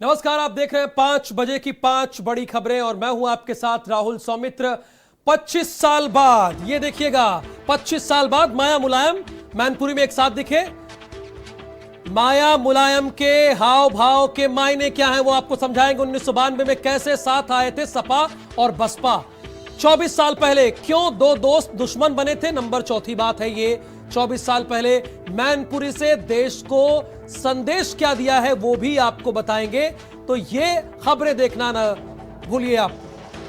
नमस्कार, आप देख रहे हैं 5 बजे की 5 बड़ी खबरें और मैं हूं आपके साथ राहुल सौमित्र। 25 साल बाद ये देखिएगा, 25 साल बाद माया मुलायम मैनपुरी में एक साथ दिखे। माया मुलायम के हाव भाव के मायने क्या हैं वो आपको समझाएंगे। 1992 में कैसे साथ आए थे सपा और बसपा। 24 साल पहले क्यों दो दोस्त दुश्मन बने थे, नंबर चौथी बात है ये। 24 साल पहले मैनपुरी से देश को संदेश क्या दिया है वो भी आपको बताएंगे। तो ये खबरें देखना ना भूलिए आप।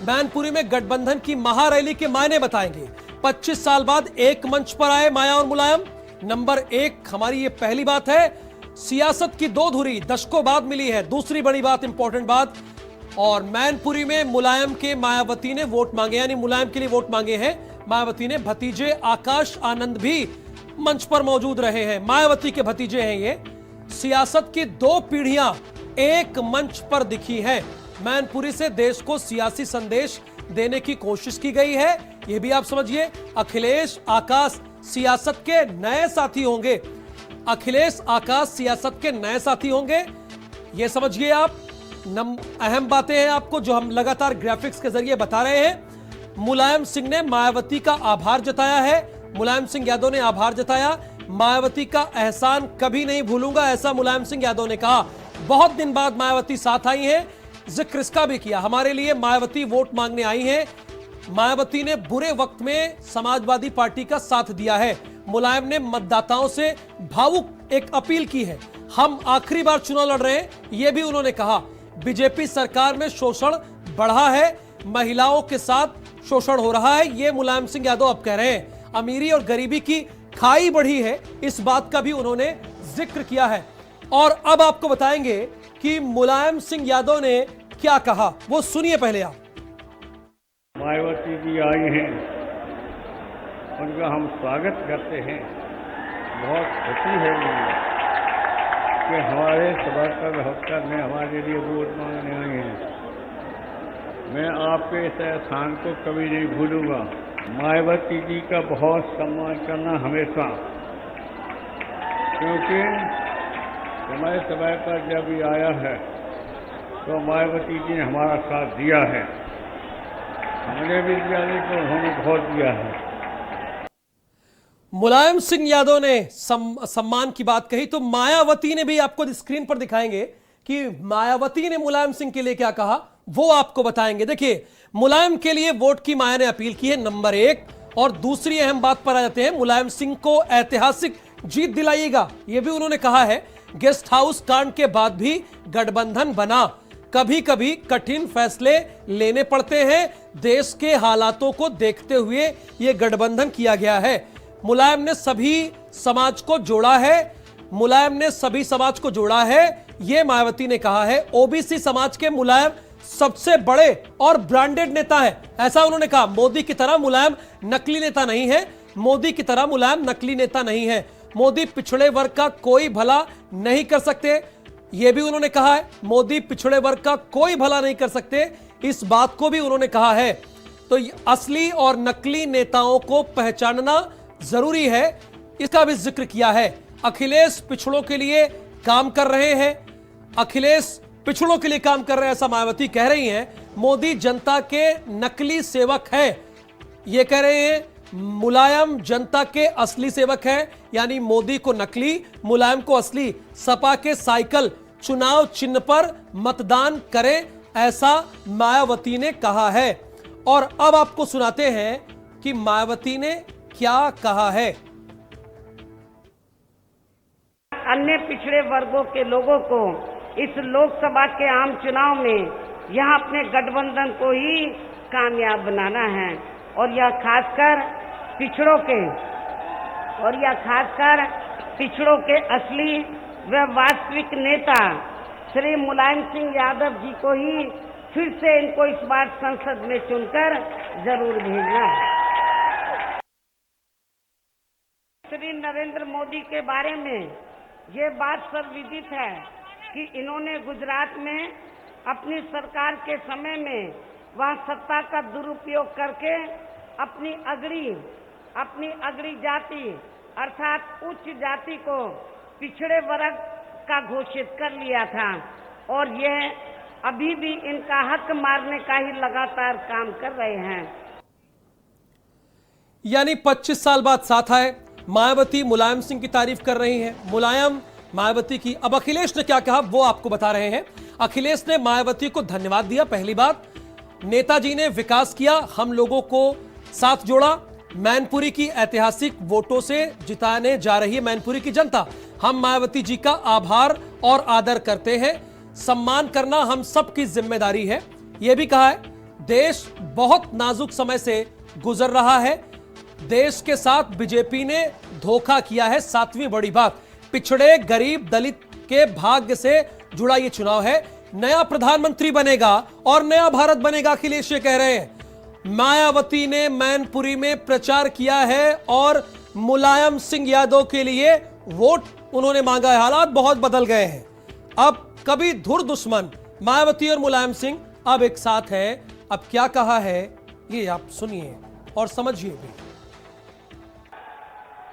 मैनपुरी में गठबंधन की महारैली के मायने बताएंगे। 25 साल बाद एक मंच पर आए माया और मुलायम। नंबर एक हमारी ये पहली बात है। सियासत की दो धुरी दशकों बाद मिली है, दूसरी बड़ी बात, इंपॉर्टेंट बात। और मैनपुरी में मुलायम के मायावती ने वोट मांगे, यानी मुलायम के लिए वोट मांगे हैं मायावती ने। भतीजे आकाश आनंद भी मंच पर मौजूद रहे हैं, मायावती के भतीजे हैं ये। सियासत की दो पीढ़ियां एक मंच पर दिखी हैं। मैनपुरी से देश को सियासी संदेश देने की कोशिश की गई है, यह भी आप समझिए। अखिलेश आकाश सियासत के नए साथी होंगे, अखिलेश आकाश सियासत के नए साथी होंगे, यह समझिए आप। अहम बातें हैं आपको जो हम लगातार ग्राफिक्स के जरिए बता रहे हैं। मुलायम सिंह ने मायावती का आभार जताया है, मुलायम सिंह यादव ने आभार जताया। मायावती का एहसान कभी नहीं भूलूंगा, ऐसा मुलायम सिंह यादव ने कहा। बहुत दिन बाद मायावती साथ आई हैं, जिक्र इसका भी किया, हमारे लिए मायावती वोट मांगने आई हैं। मायावती ने बुरे वक्त में समाजवादी पार्टी का साथ दिया है। मुलायम ने मतदाताओं से भावुक एक अपील की है, हम आखिरी बार चुनाव लड़ रहे हैं, यह भी उन्होंने कहा। बीजेपी सरकार में शोषण बढ़ा है, महिलाओं के साथ शोषण हो रहा है, यह मुलायम सिंह यादव अब कह रहे हैं। अमीरी और गरीबी की खाई बढ़ी है, इस बात का भी उन्होंने जिक्र किया है। और अब आपको बताएंगे कि मुलायम सिंह यादव ने क्या कहा, वो सुनिए पहले आप। मायावती जी आई हैं, उनका हम स्वागत करते हैं। बहुत खुशी है मुझे कि हमारे सभासद होकर में हमारे लिए वोट मांगने आए हैं। मैं आपके इस एहसान को कभी नहीं भूलूंगा। मायावती जी का बहुत सम्मान करना हमेशा, क्योंकि समय समय पर जब ये आया है तो मायावती जी ने हमारा साथ दिया है, हमने भी दिया, लेकिन उन्होंने बहुत दिया है। मुलायम सिंह यादव ने सम्मान की बात कही, तो मायावती ने भी आपको स्क्रीन पर दिखाएंगे कि मायावती ने मुलायम सिंह के लिए क्या कहा, वो आपको बताएंगे। देखिए, मुलायम के लिए वोट की माया ने अपील की है, नंबर एक। और दूसरी अहम बात पर आ जाते हैं, मुलायम सिंह को ऐतिहासिक जीत दिलाइएगा, यह भी उन्होंने कहा है। गेस्ट हाउस कांड के बाद भी गठबंधन बना, कभी कभी कठिन फैसले लेने पड़ते हैं, देश के हालातों को देखते हुए यह गठबंधन किया गया है। मुलायम ने सभी समाज को जोड़ा है, मुलायम ने सभी समाज को जोड़ा है, यह मायावती ने कहा है। ओबीसी समाज के मुलायम सबसे बड़े और ब्रांडेड नेता है, ऐसा उन्होंने कहा। मोदी की तरह मुलायम नकली नेता नहीं है, मोदी की तरह मुलायम नकली नेता नहीं है। मोदी पिछड़े वर्ग का कोई भला नहीं कर सकते, यह भी उन्होंने कहा है। मोदी पिछड़े वर्ग का कोई भला नहीं कर सकते, इस बात को भी उन्होंने कहा है। तो असली और नकली नेताओं को पहचानना जरूरी है, इसका भी जिक्र किया है। अखिलेश पिछड़ों के लिए काम कर रहे हैं, अखिलेश पिछड़ों के लिए काम कर रहे हैं, ऐसा मायावती कह रही हैं। मोदी जनता के नकली सेवक हैं, ये कह रहे हैं। मुलायम जनता के असली सेवक हैं, यानी मोदी को नकली, मुलायम को असली। सपा के साइकिल, चुनाव चिन्ह पर मतदान करें, ऐसा मायावती ने कहा है। और अब आपको सुनाते हैं कि मायावती ने क्या कहा है। अन्य पिछड़े वर्गों के लोगों को इस लोकसभा के आम चुनाव में यहां अपने गठबंधन को ही कामयाब बनाना है, और यह खासकर पिछड़ों के असली व वास्तविक नेता श्री मुलायम सिंह यादव जी को ही फिर से इनको इस बार संसद में चुनकर जरूर भेजना है। श्री नरेंद्र मोदी के बारे में ये बात सर्वविदित है कि इन्होंने गुजरात में अपनी सरकार के समय में वहां सत्ता का दुरुपयोग करके अपनी अगड़ी जाति अर्थात उच्च जाति को पिछड़े वर्ग का घोषित कर लिया था। और यह अभी भी इनका हक मारने का ही लगातार काम कर रहे हैं। यानी 25 साल बाद साथ आए, मायावती मुलायम सिंह की तारीफ कर रही हैं, मुलायम मायावती की। अब अखिलेश ने क्या कहा वो आपको बता रहे हैं। अखिलेश ने मायावती को धन्यवाद दिया। पहली बात, नेताजी ने विकास किया, हम लोगों को साथ जोड़ा। मैनपुरी की ऐतिहासिक वोटों से जिताने जा रही है मैनपुरी की जनता। हम मायावती जी का आभार और आदर करते हैं, सम्मान करना हम सबकी जिम्मेदारी है। यह भी कहा है देश बहुत नाजुक समय से गुजर रहा है, देश के साथ बीजेपी ने धोखा किया है। सातवीं बड़ी बात, पिछड़े गरीब दलित के भाग्य से जुड़ा यह चुनाव है। नया प्रधानमंत्री बनेगा और नया भारत बनेगा, अखिलेश ये कह रहे हैं। मायावती ने मैनपुरी में प्रचार किया है और मुलायम सिंह यादव के लिए वोट उन्होंने मांगा है। हालात बहुत बदल गए हैं। अब कभी धुर दुश्मन मायावती और मुलायम सिंह अब एक साथ हैं। अब क्या कहा है ये आप सुनिए और समझिए भी।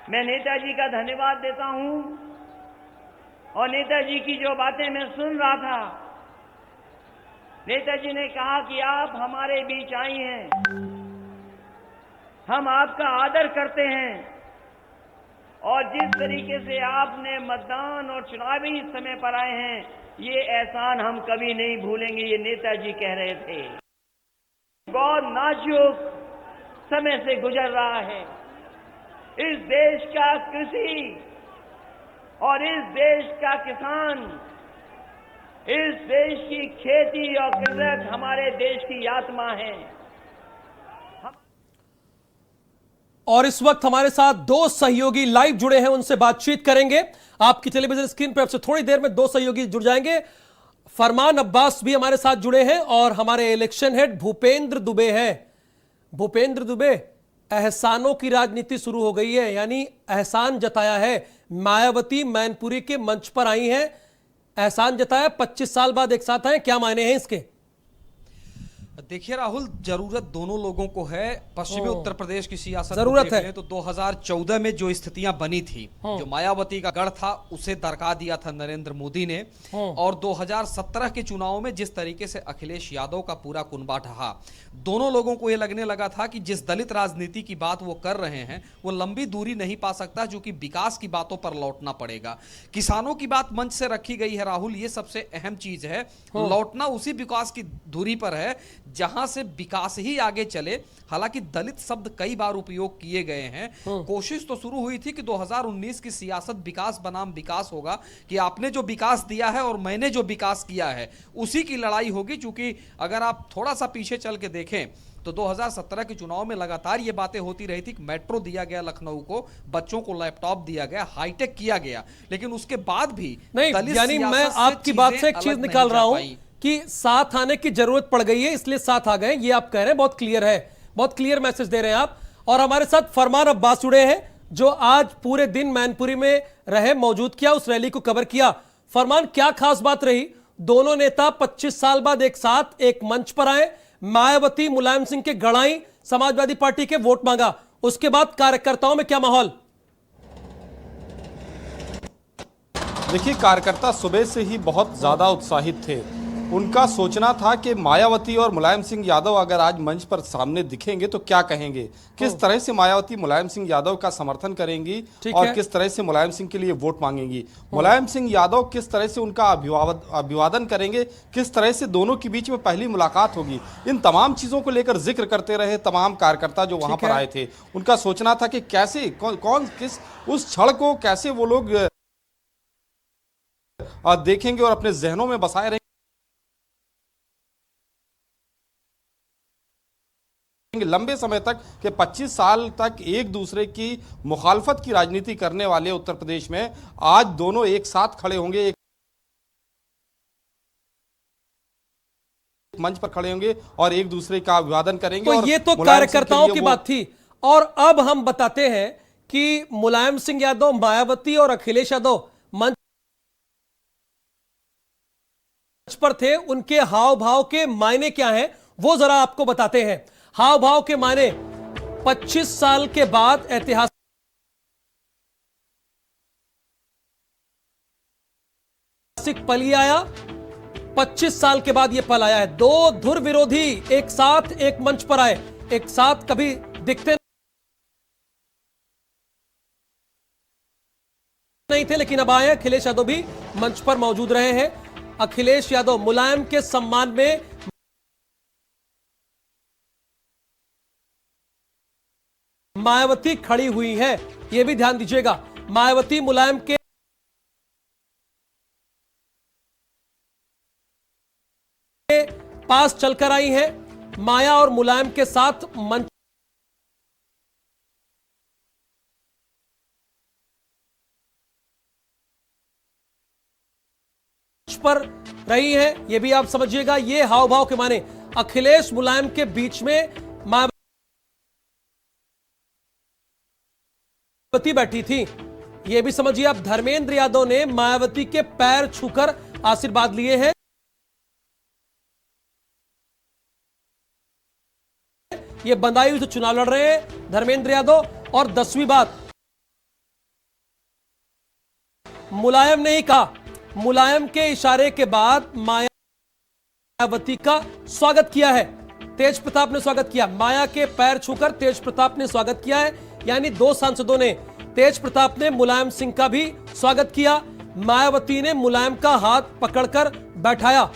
मैं नेताजी का धन्यवाद देता हूं और नेताजी की जो बातें मैं सुन रहा था, नेताजी ने कहा कि आप हमारे बीच आई हैं, हम आपका आदर करते हैं और जिस तरीके से आपने मतदान और चुनावी समय पर आए हैं, ये एहसान हम कभी नहीं भूलेंगे, ये नेताजी कह रहे थे। बहुत नाजुक समय से गुजर रहा है इस देश का कृषि और इस देश का किसान, इस देश की खेती और कृषक हमारे देश की आत्मा है। और इस वक्त हमारे साथ दो सहयोगी लाइव जुड़े हैं, उनसे बातचीत करेंगे। आपकी टेलीविजन स्क्रीन पर अब से थोड़ी देर में दो सहयोगी जुड़ जाएंगे। फरमान अब्बास भी हमारे साथ जुड़े हैं और हमारे इलेक्शन हेड भूपेंद्र दुबे हैं। भूपेंद्र दुबे, एहसानों की राजनीति शुरू हो गई है, यानी एहसान जताया है। मायावती मैनपुरी के मंच पर आई हैं, एहसान जताया, 25 साल बाद एक साथ आए, क्या मायने हैं इसके? देखिए राहुल, जरूरत दोनों लोगों को है। पश्चिमी उत्तर प्रदेश की सियासत जरूरत है तो 2014 में जो स्थितियां बनी थी, जो मायावती का गढ़ था, उसे दरका दिया था नरेंद्र मोदी ने। और 2017 के चुनाव में जिस तरीके से अखिलेश यादव का पूरा कुनबा ढहा, दोनों लोगों को यह लगने लगा था कि जिस दलित राजनीति की बात वो कर रहे हैं वो लंबी दूरी नहीं पा सकता, जो कि विकास की बातों पर लौटना पड़ेगा। किसानों की बात मंच से रखी गई है राहुल, ये सबसे अहम चीज है। लौटना उसी विकास की दूरी पर है जहां से विकास ही आगे चले। हालांकि दलित शब्द कई बार उपयोग किए गए हैं। कोशिश तो शुरू हुई थी कि 2019 की सियासत विकास बनाम विकास होगा, कि आपने जो विकास दिया है और मैंने जो विकास किया है उसी की लड़ाई होगी। चूंकि अगर आप थोड़ा सा पीछे चल के देखें तो 2017 के चुनाव में लगातार ये बातें होती रही थी कि मेट्रो दिया गया लखनऊ को, बच्चों को लैपटॉप दिया गया, हाईटेक किया गया, लेकिन उसके बाद भी नहीं, यानी मैं आपकी बात से एक चीज निकाल रहा हूं कि साथ आने की जरूरत पड़ गई है इसलिए साथ आ गए, ये आप कह रहे हैं। बहुत क्लियर है, बहुत क्लियर मैसेज दे रहे हैं आप। और हमारे साथ फरमान अब्बास जुड़े हैं, जो आज पूरे दिन मैनपुरी में रहे, मौजूद किया, उस रैली को कवर किया। फरमान, क्या खास बात रही? दोनों नेता 25 साल बाद एक साथ एक मंच पर आए, मायावती मुलायम सिंह के गढ़ाई, समाजवादी पार्टी के वोट मांगा, उसके बाद कार्यकर्ताओं में क्या माहौल? देखिए, कार्यकर्ता सुबह से ही बहुत ज्यादा उत्साहित थे। उनका सोचना था कि मायावती और मुलायम सिंह यादव अगर आज मंच पर सामने दिखेंगे तो क्या कहेंगे, किस तरह से मायावती मुलायम सिंह यादव का समर्थन करेंगी और किस तरह से मुलायम सिंह के लिए वोट मांगेंगी। मुलायम सिंह यादव किस तरह से उनका अभिवादन करेंगे, किस तरह से दोनों के बीच में पहली मुलाकात होगी, इन तमाम चीजों को लेकर जिक्र करते रहे तमाम कार्यकर्ता जो वहां पर आए थे। उनका सोचना था कि कैसे कौन किस उस क्षण को कैसे वो लोग देखेंगे और अपने जहनों में बसाए रहेंगे लंबे समय तक, कि 25 साल तक एक दूसरे की मुखालफत की राजनीति करने वाले उत्तर प्रदेश में आज दोनों एक साथ खड़े होंगे, एक मंच पर खड़े होंगे और एक दूसरे का अभिवादन करेंगे। तो ये तो कार्यकर्ताओं की बात थी। और अब हम बताते हैं कि मुलायम सिंह यादव, मायावती और अखिलेश यादव मंच पर थे, उनके हाव भाव के मायने क्या हैं वो जरा आपको बताते हैं। हाव भाव के माने, 25 साल के बाद ऐतिहासिक पल आया, 25 साल के बाद यह पल आया है। दो धुर विरोधी एक साथ एक मंच पर आए, एक साथ कभी दिखते नहीं थे, लेकिन अब आए। अखिलेश यादव भी मंच पर मौजूद रहे हैं। अखिलेश यादव मुलायम के सम्मान में मायावती खड़ी हुई है, यह भी ध्यान दीजिएगा। मायावती मुलायम के पास चलकर आई हैं। माया और मुलायम के साथ मंच पर रही है, यह भी आप समझिएगा। ये हाव भाव के माने अखिलेश मुलायम के बीच में मायावती बैठी थी, यह भी समझिए आप। धर्मेंद्र यादव ने मायावती के पैर छूकर आशीर्वाद लिए हैं। ये बंदाई से चुनाव लड़ रहे हैं धर्मेंद्र यादव। और 10वीं बात, मुलायम ने ही कहा, मुलायम के इशारे के बाद मायावती का स्वागत किया है। तेज प्रताप ने स्वागत किया, माया के पैर छूकर तेज प्रताप ने स्वागत किया है। यानी दो सांसदों ने, तेज प्रताप ने मुलायम सिंह का भी स्वागत किया। मायावती ने मुलायम का हाथ पकड़कर बैठाया,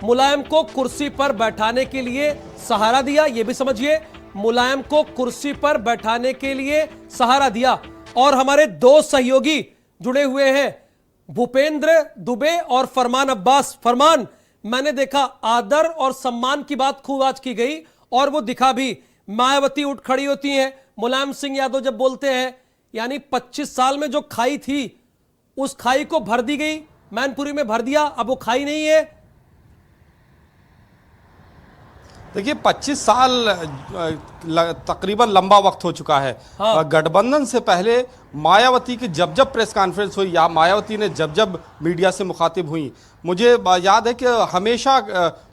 मुलायम को कुर्सी पर बैठाने के लिए सहारा दिया। यह भी समझिए, मुलायम को कुर्सी पर बैठाने के लिए सहारा दिया। और हमारे दो सहयोगी जुड़े हुए हैं, भूपेंद्र दुबे और फरमान अब्बास। फरमान, मैंने देखा आदर और सम्मान की बात खूब आज की गई और वो दिखा भी। मायावती उठ खड़ी होती हैं, मुलायम सिंह यादव जब बोलते हैं, यानी 25 साल में जो खाई थी उस खाई को भर दी गई, मैनपुरी में भर दिया, अब वो खाई नहीं है। देखिए 25 साल तकरीबन लंबा वक्त हो चुका है। हाँ। गठबंधन से पहले मायावती की जब जब प्रेस कॉन्फ्रेंस हुई या मायावती ने जब जब मीडिया से मुखातिब हुई, मुझे याद है कि हमेशा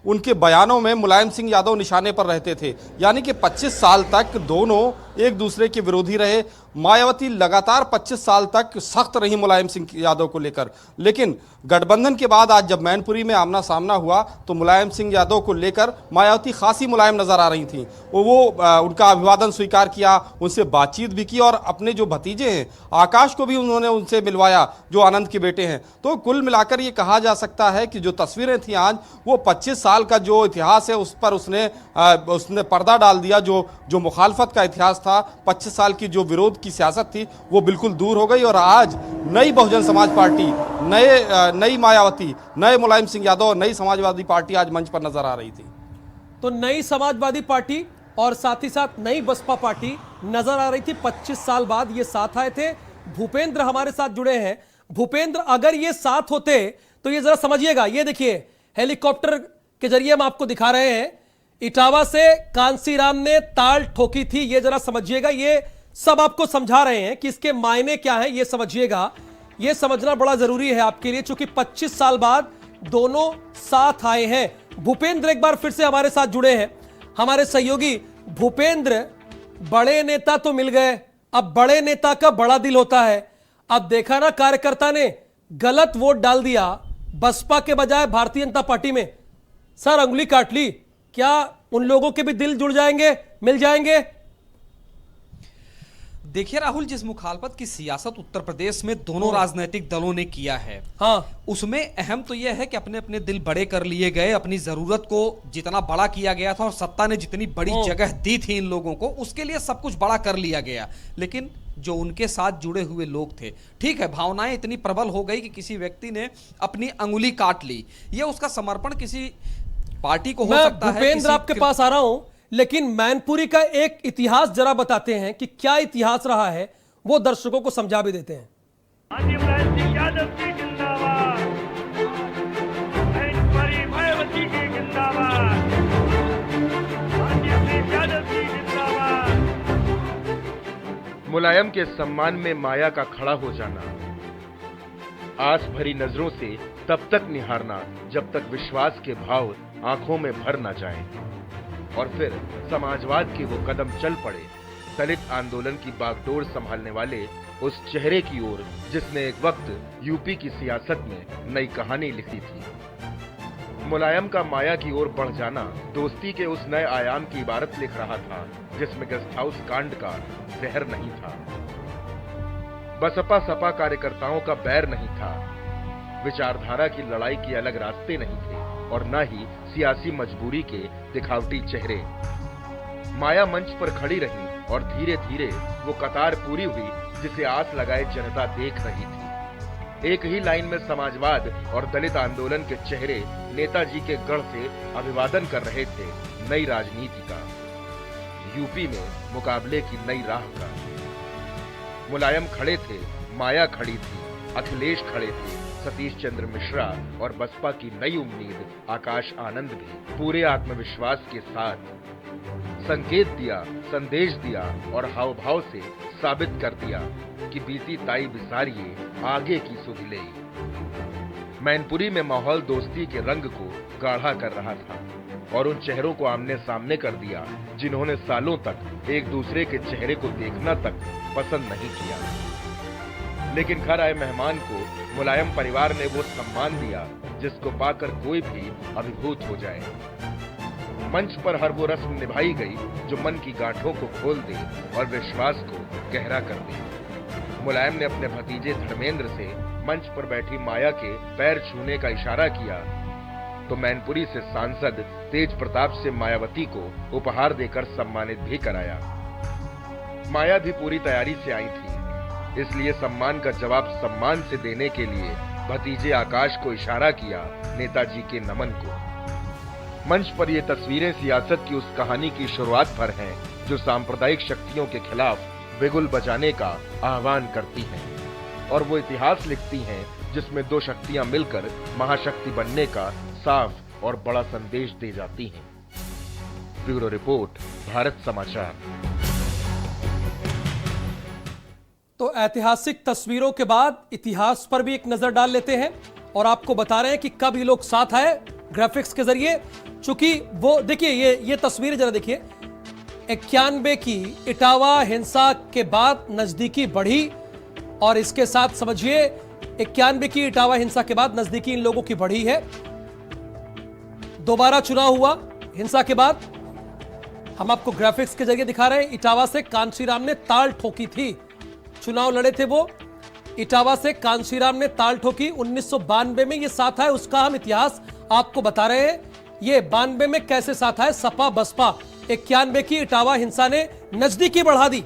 उनके बयानों में मुलायम सिंह यादव निशाने पर रहते थे। यानी कि 25 साल तक दोनों एक दूसरे के विरोधी रहे। मायावती लगातार 25 साल तक सख्त रही मुलायम सिंह यादव को लेकर, लेकिन गठबंधन के बाद आज जब मैनपुरी में आमना सामना हुआ तो मुलायम सिंह यादव को लेकर मायावती खासी मुलायम नजर आ रही थी। वो उनका अभिवादन स्वीकार किया, उनसे बातचीत भी की और अपने जो भतीजे हैं आकाश को भी उन्होंने उनसे मिलवाया, जो आनंद के बेटे हैं। तो कुल मिलाकर ये कहा जा सकता है कि जो तस्वीरें थी आज, वो 25 साल का जो इतिहास है उस पर उसने पर्दा डाल दिया। जो मुखालफत का इतिहास था, 25 साल की जो विरोध की सियासत थी, वो बिल्कुल दूर हो गई। और आज नई बहुजन समाज पार्टी, नई मायावती, नए मुलायम सिंह यादव और नई समाजवादी पार्टी आज मंच पर नजर आ रही थी। तो नई समाजवादी पार्टी और साथ ही साथ नई बसपा पार्टी नजर आ रही थी। 25 साल बाद ये साथ आए थे। भूपेंद्र हमारे साथ जुड़े हैं। भूपेंद्र, अगर ये साथ होते तो ये जरा समझिएगा, ये देखिए हेलीकॉप्टर के जरिए हम आपको दिखा रहे हैं, इटावा से कांसीराम ने ताल ठोकी थी, ये जरा समझिएगा। ये सब आपको समझा रहे हैं कि इसके मायने क्या है, ये समझिएगा। ये समझना बड़ा जरूरी है आपके लिए, क्योंकि 25 साल बाद दोनों साथ आए हैं। भूपेंद्र एक बार फिर से हमारे साथ जुड़े हैं, हमारे सहयोगी। भूपेंद्र, बड़े नेता तो मिल गए, अब बड़े नेता का बड़ा दिल होता है। अब देखा ना, कार्यकर्ता ने गलत वोट डाल दिया, बसपा के बजाय भारतीय जनता पार्टी में। सर अंगुली काट ली, क्या उन लोगों के भी दिल जुड़ जाएंगे, मिल जाएंगे? देखिए राहुल, जिस मुखालफत की सियासत उत्तर प्रदेश में दोनों राजनीतिक दलों ने किया है, हाँ, उसमें अहम तो यह है कि अपने अपने दिल बड़े कर लिए गए। अपनी जरूरत को जितना बड़ा किया गया था और सत्ता ने जितनी बड़ी जगह दी थी इन लोगों को, उसके लिए सब कुछ बड़ा कर लिया गया। लेकिन जो उनके साथ जुड़े हुए लोग थे, ठीक है, भावनाएं इतनी प्रबल हो गई कि किसी व्यक्ति ने अपनी अंगुली काट ली। यह उसका समर्पण किसी पार्टी को हो सकता है। भूपेंद्र आपके पास आ रहा हूं, लेकिन मैनपुरी का एक इतिहास जरा बताते हैं कि क्या इतिहास रहा है, वो दर्शकों को समझा भी देते हैं। मुलायम के सम्मान में माया का खड़ा हो जाना, आस भरी नजरों से तब तक निहारना जब तक विश्वास के भाव आंखों में भर न जाएं, और फिर समाजवाद के वो कदम चल पड़े, दलित आंदोलन की बागडोर संभालने वाले उस चेहरे की ओर जिसने एक वक्त यूपी की सियासत में नई कहानी लिखी थी। मुलायम का माया की ओर बढ़ जाना दोस्ती के उस नए आयाम की इबारत लिख रहा था जिसमें गेस्ट हाउस कांड का जहर नहीं था। बसपा सपा कार्यकर्ताओं का बैर नहीं था, विचारधारा की लड़ाई के अलग रास्ते नहीं थे और न ही सियासी मजबूरी के दिखावटी चेहरे। माया मंच पर खड़ी रही और धीरे धीरे वो कतार पूरी हुई जिसे आस लगाए जनता देख रही थी। एक ही लाइन में समाजवाद और दलित आंदोलन के चेहरे नेताजी के गढ़ से अभिवादन कर रहे थे नई राजनीति का, यूपी में मुकाबले की नई राह का। मुलायम खड़े थे, माया खड़ी थी, अखिलेश खड़े थे, सतीश चंद्र मिश्रा और बसपा की नई उम्मीद आकाश आनंद भी पूरे आत्मविश्वास के साथ संकेत दिया, संदेश दिया और हाव भाव से साबित कर दिया कि बीती ताई बिसारिये आगे की सुध ले। मैनपुरी में माहौल दोस्ती के रंग को गाढ़ा कर रहा था और उन चेहरों को आमने सामने कर दिया जिन्होंने सालों तक एक दूसरे के चेहरे को देखना तक पसंद नहीं किया। लेकिन घर आए मेहमान को मुलायम परिवार ने वो सम्मान दिया जिसको पाकर कोई भी अभिभूत हो जाए। मंच पर हर वो रस्म निभाई गई जो मन की गांठों को खोल दे और विश्वास को गहरा कर दे। मुलायम ने अपने भतीजे धर्मेंद्र से मंच पर बैठी माया के पैर छूने का इशारा किया तो मैनपुरी से सांसद तेज प्रताप से मायावती को उपहार देकर सम्मानित भी कराया। माया भी पूरी तैयारी से आई थी, इसलिए सम्मान का जवाब सम्मान से देने के लिए भतीजे आकाश को इशारा किया नेताजी के नमन को। मंच पर ये तस्वीरें सियासत की उस कहानी की शुरुआत पर हैं जो सांप्रदायिक शक्तियों के खिलाफ बिगुल बजाने का आह्वान करती हैं और वो इतिहास लिखती हैं जिसमें दो शक्तियां मिलकर महाशक्ति बनने का साफ और बड़ा संदेश दे जाती हैं। ब्यूरो रिपोर्ट, भारत समाचार। तो ऐतिहासिक तस्वीरों के बाद इतिहास पर भी एक नजर डाल लेते हैं और आपको बता रहे हैं कि कब ये लोग साथ आए ग्राफिक्स के जरिए। चूंकि वो देखिए ये तस्वीर जरा देखिए, 91 की इटावा हिंसा के बाद नजदीकी बढ़ी और इसके साथ समझिए 91 की इटावा हिंसा के बाद नजदीकी इन लोगों की बढ़ी है। दोबारा चुनाव हुआ हिंसा के बाद, हम आपको ग्राफिक्स के जरिए दिखा रहे हैं। इटावा से कांशीराम ने ताल ठोकी थी, चुनाव लड़े थे वो, इटावा से कांशीराम ने ताल ठोकी। 1992 में ये साथ आए, उसका हम इतिहास आपको बता रहे हैं। ये 92 में कैसे साथ आए सपा बसपा। 91 की इटावा हिंसा ने नजदीकी बढ़ा दी,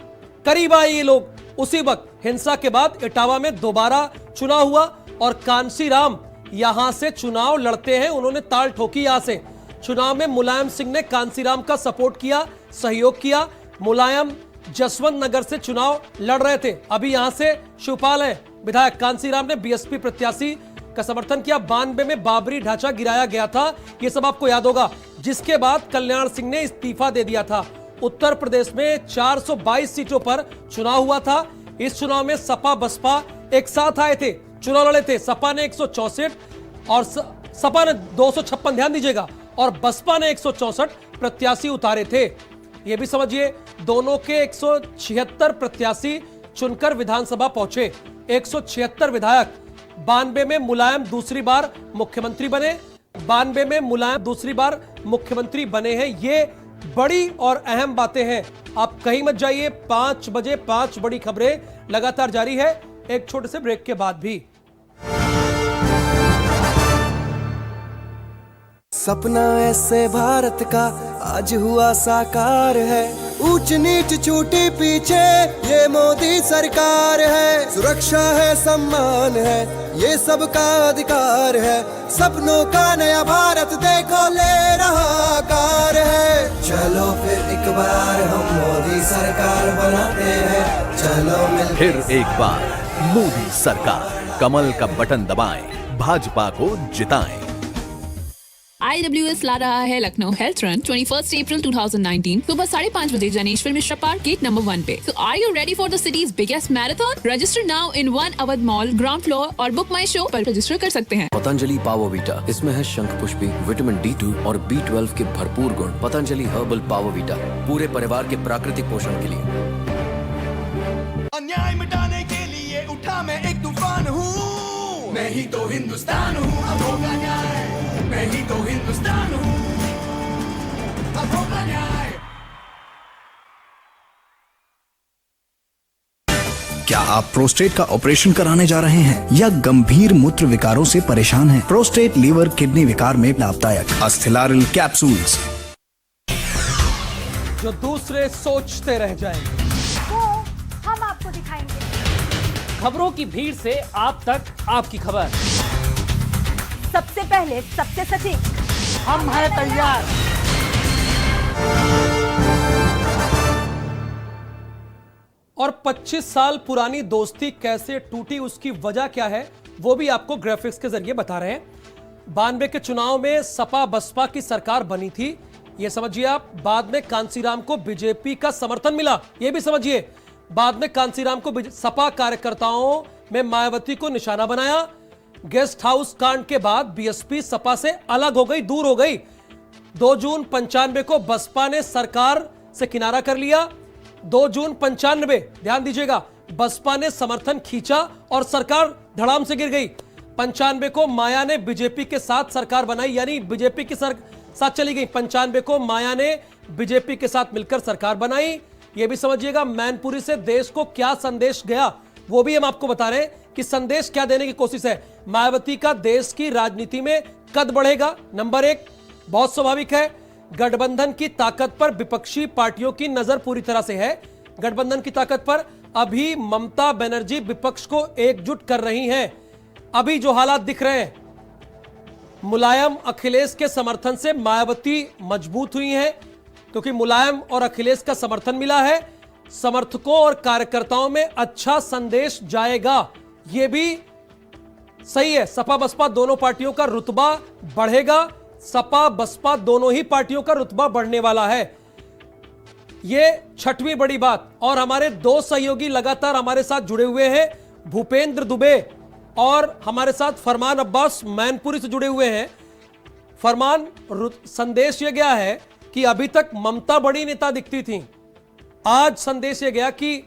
करीब आए ये लोग। उसी वक्त हिंसा के बाद इटावा में दोबारा चुनाव हुआ और कांशीराम यहां से चुनाव लड़ते हैं। उन्होंने ताल ठोकी यहां से। चुनाव में मुलायम सिंह ने कांशीराम का सपोर्ट किया, सहयोग किया। मुलायम जसवंत नगर से चुनाव लड़ रहे थे, अभी यहां से शिवपाल है विधायक। कांशीराम ने बीएसपी प्रत्याशी का समर्थन किया। 92 में बाबरी ढांचा गिराया गया था, यह सब आपको याद होगा, जिसके बाद कल्याण सिंह ने इस्तीफा दे दिया था। उत्तर प्रदेश में 422 सीटों पर चुनाव हुआ था। इस चुनाव में सपा बसपा एक साथ आए थे, चुनाव लड़े थे। सपा ने 164 और सपा ने 256, ध्यान दीजिएगा, और बसपा ने 164 प्रत्याशी उतारे थे। यह भी समझिए, दोनों के 176 प्रत्याशी चुनकर विधानसभा पहुंचे। 176 विधायक। 92 में मुलायम दूसरी बार मुख्यमंत्री बने। 92 में मुलायम दूसरी बार मुख्यमंत्री बने हैं। ये बड़ी और अहम बातें हैं, आप कहीं मत जाइए। 5 बजे 5 बड़ी खबरें लगातार जारी है, एक छोटे से ब्रेक के बाद भी। सपना ऐसे भारत का आज हुआ साकार है। ऊंच नीच छूटी पीछे ये मोदी सरकार है। सुरक्षा है, सम्मान है, ये सबका अधिकार है। सपनों का नया भारत देखो ले रहा आकार है। चलो फिर एक बार हम मोदी सरकार बनाते हैं। चलो मिल फिर एक बार मोदी सरकार, कमल का बटन दबाएं, भाजपा को जिताएं। IWS ला रहा है लखनऊ हेल्थ रन 21 अप्रैल 2019 सुबह 5:30 बजे Janeshwar Mishra park gate number 1 पे। So are you ready for the city's biggest marathon? Register now in One Awadh Mall ground floor और Book My Show पर रजिस्टर कर सकते हैं। पतंजलि पावोवीटा, इसमें है शंख पुष्पी, विटामिन D2 और B12 के भरपूर गुण। पतंजलि हर्बल पावोवीटा, पूरे परिवार के प्राकृतिक पोषण के लिए। अन्याय मिटाने के लिए उठा मैं एक तूफान हूँ। मैं ही तो हिंदुस्तान हूँ, अब होगा न्याय। मैं ही तो हिंदुस्तान हूँ, अब होगा न्याय। क्या आप प्रोस्टेट का ऑपरेशन कराने जा रहे हैं या गंभीर मूत्र विकारों से परेशान हैं? प्रोस्टेट लीवर किडनी विकार में लाभदायक अस्थिलारिल कैप्सूल्स, जो दूसरे सोचते रह जाएंगे, वो हम आपको दिखाएंगे। खबरों की भीड़ से आप तक आपकी खबर, सबसे पहले सबसे सटीक, हम हैं तैयार। और 25 साल पुरानी दोस्ती कैसे टूटी, उसकी वजह क्या है, वो भी आपको ग्राफिक्स के जरिए बता रहे हैं। 92 के चुनाव में सपा बसपा की सरकार बनी थी, ये समझिए आप। बाद में कांसीराम को बीजेपी का समर्थन मिला, ये भी समझिए। बाद में कांसीराम को सपा कार्यकर्ताओं में मायावती को निशाना बनाया। गेस्ट हाउस कांड के बाद बीएसपी सपा से अलग हो गई, दूर हो गई। 2 जून 95 को बसपा ने सरकार से किनारा कर लिया। 2 जून 95, ध्यान दीजिएगा, बसपा ने समर्थन खींचा और सरकार धड़ाम से गिर गई। 95 को माया ने बीजेपी के साथ सरकार बनाई, यानी बीजेपी के साथ चली गई। 95 को माया ने बीजेपी के साथ मिलकर सरकार बनाई। यह भी समझिएगा मैनपुरी से देश को क्या संदेश गया, वो भी हम आपको बता रहे हैं कि संदेश क्या देने की कोशिश है। मायावती का देश की राजनीति में कद बढ़ेगा, नंबर 1, बहुत स्वाभाविक है। गठबंधन की ताकत पर विपक्षी पार्टियों की नजर पूरी तरह से है। गठबंधन की ताकत पर अभी ममता बनर्जी विपक्ष को एकजुट कर रही हैं। अभी जो हालात दिख रहे हैं, मुलायम अखिलेश के समर्थन से मायावती मजबूत हुई हैं, क्योंकि मुलायम और अखिलेश का समर्थन मिला है। समर्थकों और कार्यकर्ताओं में अच्छा संदेश जाएगा, यह भी सही है। सपा बसपा दोनों पार्टियों का रुतबा बढ़ेगा। सपा बसपा दोनों ही पार्टियों का रुतबा बढ़ने वाला है, यह 6वीं बड़ी बात। और हमारे 2 सहयोगी लगातार हमारे साथ जुड़े हुए हैं, भूपेंद्र दुबे और हमारे साथ फरमान अब्बास मैनपुरी से जुड़े हुए हैं। फरमान, संदेश यह गया है कि अभी तक ममता बड़ी नेता दिखती थी, आज संदेश यह गया कि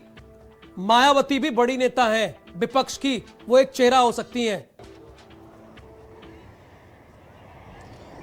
मायावती भी बड़ी नेता हैं विपक्ष की, वो एक चेहरा हो सकती हैं।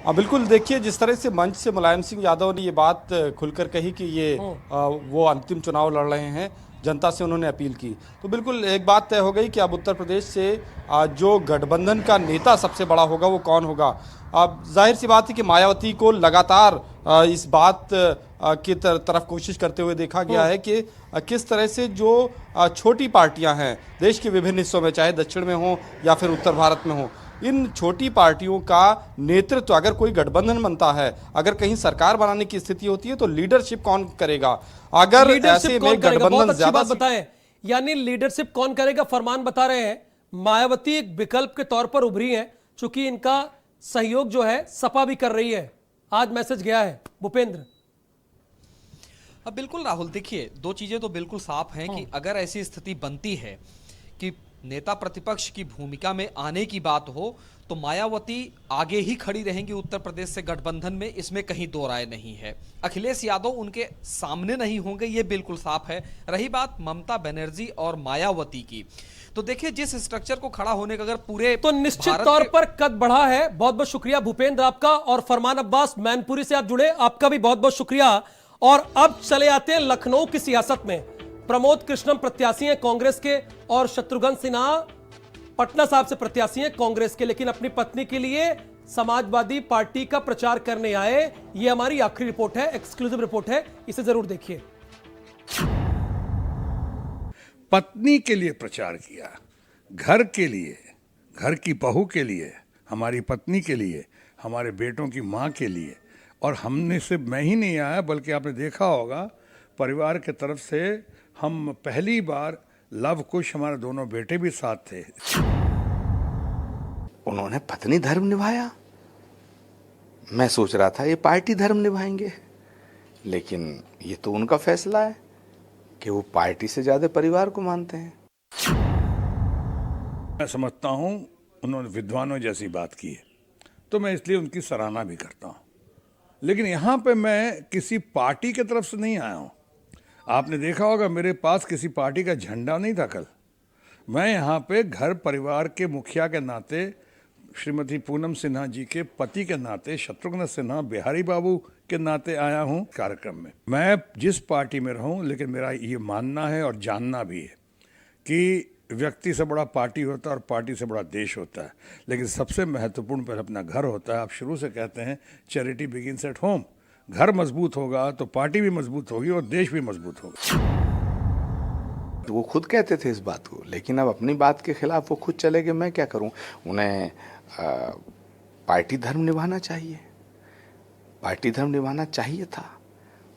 बिल्कुल, देखिए जिस तरह से मंच से मुलायम सिंह यादव ने ये बात खुलकर कही कि ये वो अंतिम चुनाव लड़ रहे हैं, जनता से उन्होंने अपील की, तो बिल्कुल एक बात तय हो गई कि अब उत्तर प्रदेश से जो गठबंधन का नेता सबसे बड़ा होगा वो कौन होगा। अब जाहिर सी बात है कि मायावती को लगातार इस बात की तरफ कोशिश करते हुए देखा गया है कि किस तरह से जो छोटी पार्टियां हैं देश के विभिन्न हिस्सों में, चाहे दक्षिण में हो या फिर उत्तर भारत में हो, इन छोटी पार्टियों का नेतृत्व, अगर कोई गठबंधन बनता है, अगर कहीं सरकार बनाने की स्थिति होती है, तो लीडरशिप कौन करेगा? अगर ऐसे में गठबंधन ज्यादा बताएं, यानी लीडरशिप कौन करेगा? फरमान बता रहे हैं मायावती एक विकल्प के तौर पर उभरी है, चूंकि इनका सहयोग जो है सपा भी कर रही है। आज मैसेज गया है भूपेंद्र। अब बिल्कुल राहुल, देखिए 2 चीजें तो बिल्कुल साफ हैं कि अगर ऐसी स्थिति बनती है कि नेता प्रतिपक्ष की भूमिका में आने की बात हो, तो मायावती आगे ही खड़ी रहेंगी उत्तर प्रदेश से गठबंधन में, इसमें कहीं 2 राय नहीं है। अखिलेश यादव उनके सामने नहीं होंगे, ये बिल्कुल साफ है। रही बात ममता बनर्जी और मायावती की, तो देखिए जिस स्ट्रक्चर को खड़ा होने का अगर पूरे, तो निश्चित तौर पर कद बढ़ा है। बहुत बहुत शुक्रिया भूपेंद्र आपका, और फरमान अब्बास मैनपुरी से आप जुड़े, आपका भी बहुत बहुत शुक्रिया। और अब चले आते हैं लखनऊ की सियासत में। प्रमोद कृष्णम प्रत्याशी हैं कांग्रेस के, और शत्रुघ्न सिन्हा पटना साहब से प्रत्याशी हैं कांग्रेस के, लेकिन अपनी पत्नी के लिए समाजवादी पार्टी का प्रचार करने आए। ये हमारी आखिरी रिपोर्ट है, एक्सक्लूसिव रिपोर्ट है, इसे जरूर देखिए। पत्नी के लिए प्रचार किया, घर के लिए, घर की बहू के लिए, हमारी पत्नी के लिए, हमारे बेटों की माँ के लिए। और हमने सिर्फ मैं ही नहीं आया, बल्कि आपने देखा होगा परिवार के तरफ से हम पहली बार लव कुश, हमारे दोनों बेटे भी साथ थे। उन्होंने पत्नी धर्म निभाया, मैं सोच रहा था ये पार्टी धर्म निभाएंगे, लेकिन ये तो उनका फैसला है कि वो पार्टी से ज्यादा परिवार को मानते हैं। मैं समझता हूँ उन्होंने विद्वानों जैसी बात की है, तो मैं इसलिए उनकी सराहना भी करता हूँ। लेकिन यहाँ पे मैं किसी पार्टी की तरफ से नहीं आया हूँ। आपने देखा होगा मेरे पास किसी पार्टी का झंडा नहीं था कल। मैं यहाँ पे घर परिवार के मुखिया के नाते श्रीमती पूनम सिन्हा जी के पति के नाते, शत्रुघ्न सिन्हा बिहारी बाबू के नाते आया हूं कार्यक्रम में। मैं जिस पार्टी में रहूं, लेकिन मेरा ये मानना है और जानना भी है कि व्यक्ति से बड़ा पार्टी होता है और पार्टी से बड़ा देश होता है, लेकिन सबसे महत्वपूर्ण पहले अपना घर होता है। आप शुरू से कहते हैं चैरिटी बिगिंस एट होम। घर मजबूत होगा तो पार्टी भी मजबूत होगी और देश भी मजबूत होगा। वो खुद कहते थे इस बात को, लेकिन अब अपनी बात के खिलाफ वो खुद चले गए। मैं क्या करूं? उन्हें पार्टी धर्म निभाना चाहिए, पार्टी धर्म निभाना चाहिए था,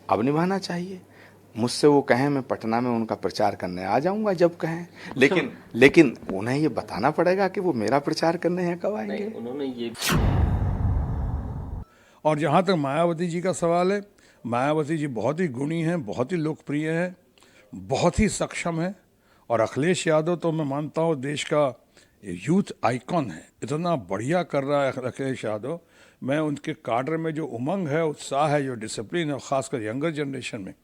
अब निभाना चाहिए। मुझसे वो कहें मैं पटना में उनका प्रचार करने आ जाऊंगा जब कहें, लेकिन उन्हें ये बताना पड़ेगा कि वो मेरा प्रचार करने हैं कब आएंगे। उन्होंने ये और जहाँ तक मायावती जी का सवाल है, मायावती जी बहुत ही गुणी हैं, बहुत ही लोकप्रिय हैं, बहुत ही सक्षम है। और अखिलेश यादव तो मैं मानता हूँ देश का यूथ आइकॉन है, इतना बढ़िया कर रहा है अखिलेश यादव। मैं उनके काडर में जो उमंग है, उत्साह है, जो डिसिप्लिन है, खासकर यंगर जनरेशन में,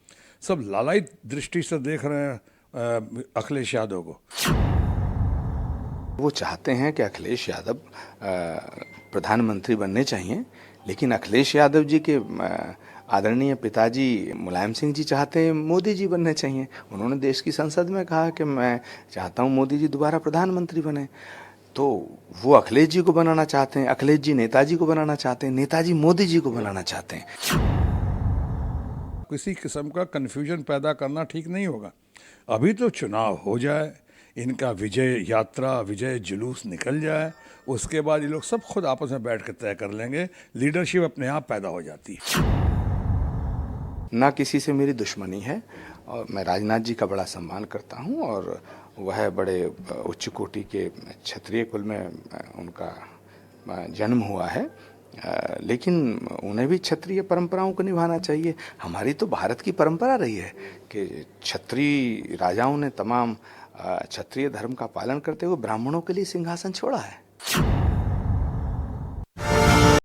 सब लालायित दृष्टि से देख रहे हैं अखिलेश यादव को। वो चाहते हैं कि अखिलेश यादव प्रधानमंत्री बनने चाहिए, लेकिन अखिलेश यादव जी के आदरणीय पिताजी मुलायम सिंह जी चाहते हैं मोदी जी बनने चाहिए। उन्होंने देश की संसद में कहा कि मैं चाहता हूं मोदी जी दोबारा प्रधानमंत्री बने। तो वो अखिलेश जी को बनाना चाहते हैं, अखिलेश जी नेताजी को बनाना चाहते हैं, नेताजी मोदी जी को बनाना चाहते हैं। किसी किस्म का कन्फ्यूजन पैदा करना ठीक नहीं होगा। अभी तो चुनाव हो जाए, इनका विजय यात्रा, विजय जुलूस निकल जाए, उसके बाद ये लोग सब खुद आपस में बैठ कर तय कर लेंगे। लीडरशिप अपने आप पैदा हो जाती है। ना किसी से मेरी दुश्मनी है और मैं राजनाथ जी का बड़ा सम्मान करता हूं और वह बड़े उच्च कोटि के क्षत्रिय कुल में उनका जन्म हुआ है, लेकिन उन्हें भी क्षत्रिय परंपराओं को निभाना चाहिए। हमारी तो भारत की परंपरा रही है कि क्षत्रिय राजाओं ने तमाम क्षत्रिय धर्म का पालन करते हुए ब्राह्मणों के लिए सिंहासन छोड़ा है।